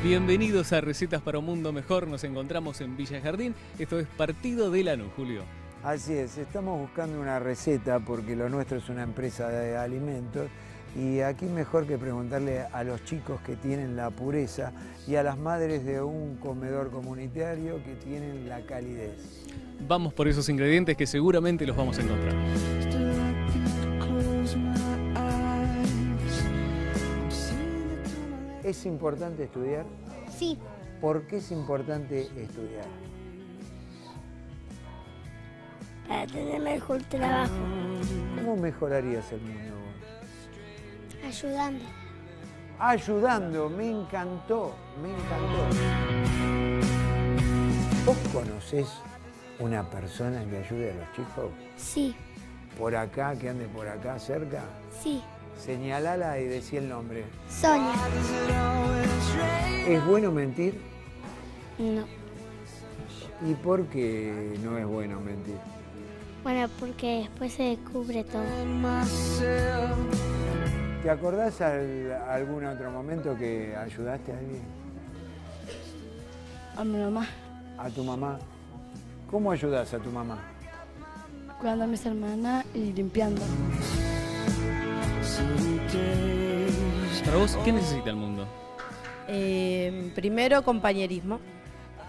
Bienvenidos a Recetas para un Mundo Mejor. Nos encontramos en Villa Jardín. Esto es Partido de Lanús, Julio. Así es, estamos buscando una receta porque lo nuestro es una empresa de alimentos y aquí mejor que preguntarle a los chicos que tienen la pureza y a las madres de un comedor comunitario que tienen la calidez. Vamos por esos ingredientes que seguramente los vamos a encontrar. ¿Es importante estudiar? Sí, ¿Por qué es importante estudiar? para tener mejor trabajo, ¿Cómo mejorarías el mundo vos? ayudando. Ayudando, me encantó, me encantó. ¿Vos conocés una persona que ayude a los chicos? Sí, ¿Por acá, que ande por acá cerca? sí, Señalala y decí el nombre. Sonia. ¿Es bueno mentir? No, ¿Y por qué no es bueno mentir? bueno, porque después se descubre todo. ¿Te acordás algún otro momento que ayudaste a alguien? A mi mamá, ¿A tu mamá? ¿Cómo ayudás a tu mamá? cuidando a mis hermanas y limpiando. Para vos, ¿qué necesita el mundo? Primero, compañerismo.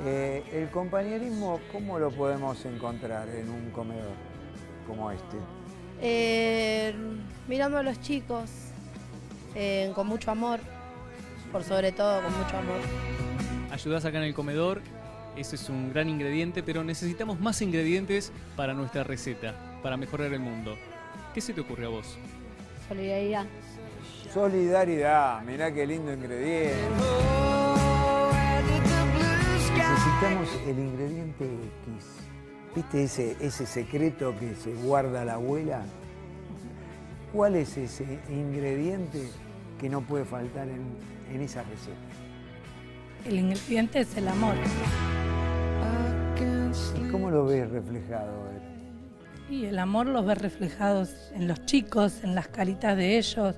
El compañerismo, ¿cómo lo podemos encontrar en un comedor como este? Mirando a los chicos con mucho amor, por sobre todo con mucho amor. Ayudás acá en el comedor, ese es un gran ingrediente, pero necesitamos más ingredientes para nuestra receta, para mejorar el mundo. ¿Qué se te ocurre a vos? Solidaridad. Solidaridad, mirá qué lindo ingrediente. Necesitamos el ingrediente X. ¿Viste ese secreto que se guarda la abuela? ¿Cuál es ese ingrediente que no puede faltar en esa receta? El ingrediente es el amor. ¿Y cómo lo ves reflejado? Y el amor los ves reflejados en los chicos, en las caritas de ellos,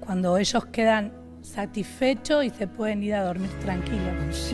cuando ellos quedan satisfechos y se pueden ir a dormir tranquilos.